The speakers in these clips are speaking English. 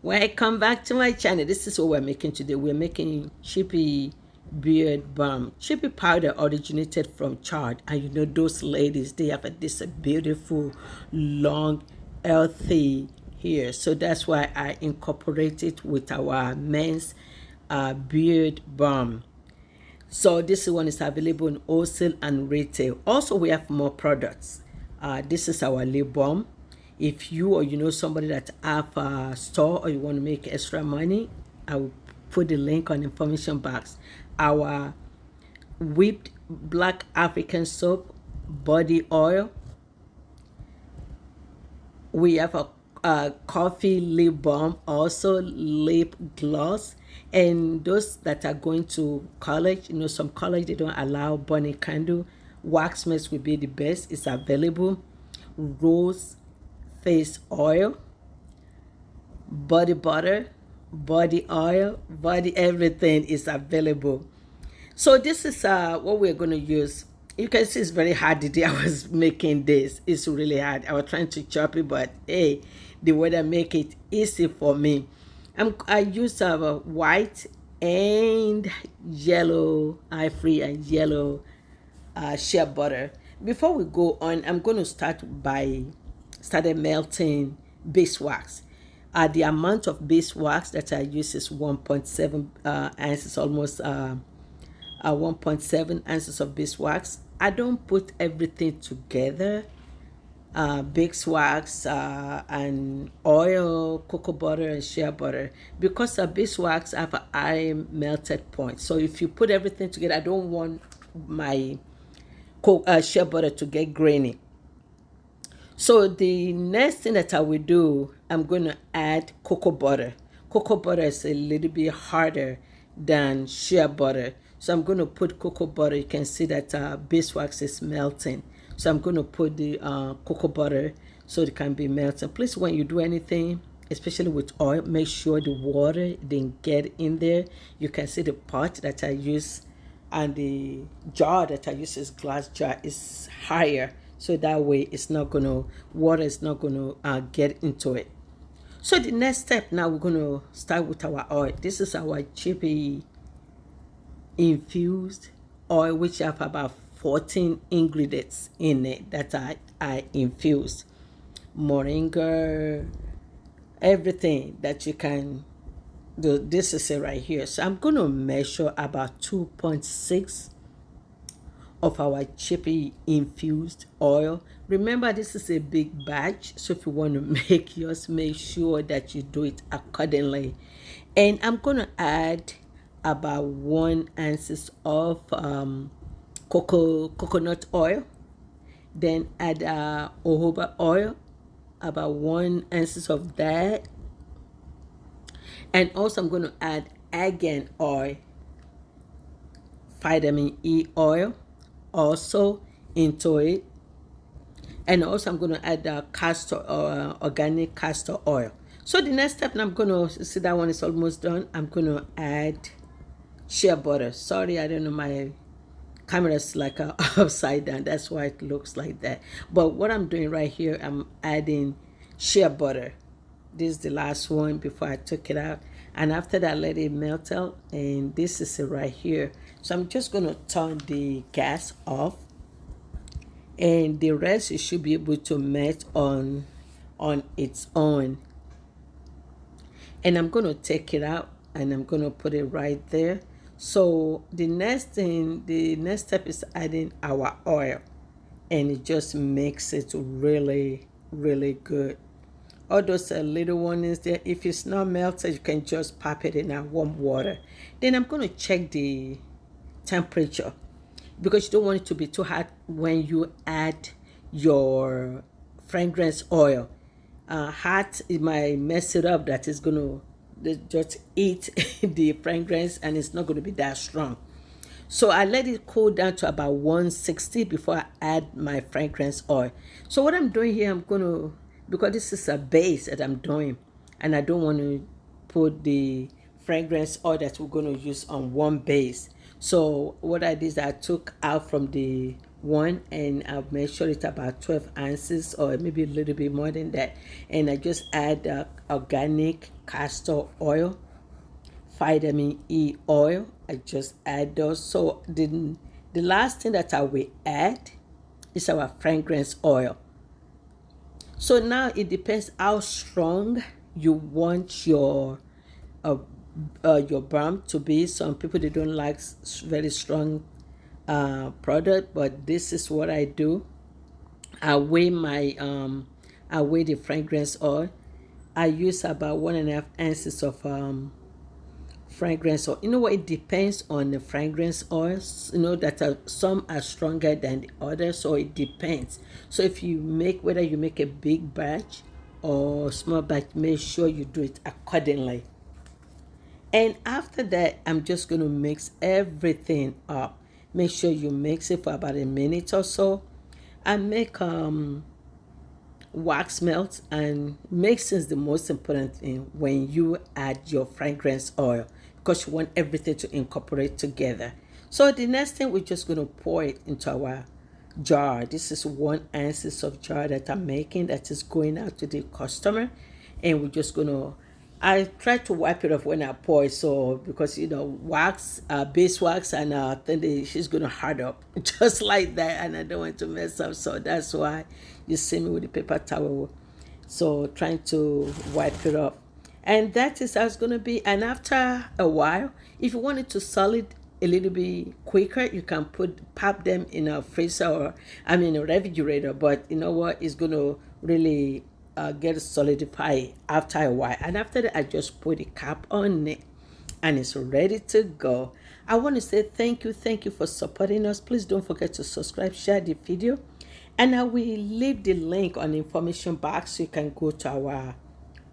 Welcome back to my channel. This is what we're making today. We're making Chebe Beard Balm. Chebe powder originated from chard, and you know those ladies, they have this beautiful, long, healthy hair. So that's why I incorporate it with our men's beard balm. So this one is available in wholesale and retail. Also, we have more products. This is our lip balm. If you or you know somebody that have a store or you want to make extra money, I will put the link on the information box. Our whipped black African soap, body oil. We have a coffee lip balm, also lip gloss. And those that are going to college, you know, some college they don't allow burning candle. Wax mist will be the best. It's available. Rose face oil, body butter, body oil, body everything is available. So this is what we're going to use. You can see it's very hard. The day I was making this, it's really hard. I was trying to chop it, but hey, the way they make it easy for me. I use white and yellow, ivory and yellow shea butter. Before we go on, I'm going to started melting beeswax. The amount of beeswax that I use is 1.7 ounces, almost 1.7 ounces of beeswax. I don't put everything together. Beeswax and oil, cocoa butter, and shea butter, because beeswax have a high melted point. So if you put everything together, I don't want my shea butter to get grainy. So the next thing that I will do, I'm going to add cocoa butter. Cocoa butter is a little bit harder than shea butter. So I'm going to put cocoa butter. You can see that beeswax is melting. So I'm going to put the cocoa butter so it can be melting. Please, when you do anything, especially with oil, make sure the water didn't get in there. You can see the pot that I use and the jar that I use is glass jar is higher. So that way it's not going to, water is not going to get into it. So the next step now, we're going to start with our oil. This is our Chebe infused oil, which have about 14 ingredients in it that I infused. Moringa, everything that you can do. This is it right here. So I'm going to measure about 2.6 of our Chebe infused oil. Remember, this is a big batch, so if you want to make yours, make sure that you do it accordingly. And I'm going to add about 1 ounce of coconut oil, then add jojoba oil, about 1 ounce of that, and also I'm going to add argan oil, vitamin E oil also into it, and also I'm going to add organic castor oil. So the next step, now I'm going to see that one is almost done. I'm going to add shea butter. Sorry, I don't know, my camera is like upside down, that's why it looks like that. But what I'm doing right here, I'm adding shea butter. This is the last one before I took it out, and after that let it melt out, and this is it right here. So I'm just going to turn the gas off, and the rest it should be able to melt on its own. And I'm going to take it out and I'm going to put it right there. So the next step is adding our oil, and it just makes it really, really good. All those little ones there, if it's not melted, you can just pop it in warm water. Then I'm going to check the temperature, because you don't want it to be too hot when you add your fragrance oil. Hot, it might mess it up, that is going to just eat the fragrance, and it's not going to be that strong. So I let it cool down to about 160 before I add my fragrance oil. So what I'm doing here, I'm going to, because this is a base that I'm doing, and I don't want to put the fragrance oil that we're going to use on one base. So what I did is I took out from the one, and I've measured it about 12 ounces or maybe a little bit more than that. And I just add organic castor oil, vitamin E oil. I just add those. So the last thing that I will add is our fragrance oil. So now it depends how strong you want your balm to be. Some people, they don't like very strong product, but this is what I do. I weigh the fragrance oil. I use about 1.5 ounces of fragrance oil. You know what? It depends on the fragrance oils. You know that some are stronger than the others, so it depends. So if you make, whether you make a big batch or small batch, make sure you do it accordingly. And after that, I'm just going to mix everything up. Make sure you mix it for about a minute or so. I make wax melt, and mixing is the most important thing when you add your fragrance oil, because you want everything to incorporate together. So the next thing, we're just going to pour it into our jar. This is 1 ounce of jar that I'm making, that is going out to the customer. And we're just going to, I try to wipe it off when I pour it, so because wax, beeswax, and then she's gonna hard up just like that, and I don't want to mess up. So that's why you see me with the paper towel. So trying to wipe it off, and that is how it's gonna be. And after a while, if you want it to solid a little bit quicker, you can pop them in a freezer, or a refrigerator. But you know what? It's gonna really get solidified after a while. And after that, I just put a cap on it, and it's ready to go. I want to say thank you for supporting us. Please don't forget to subscribe, share the video, and I will leave the link on the information box so you can go to our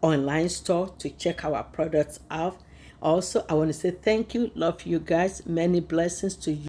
online store to check our products out. Also, I want to say thank you, love you guys, many blessings to you.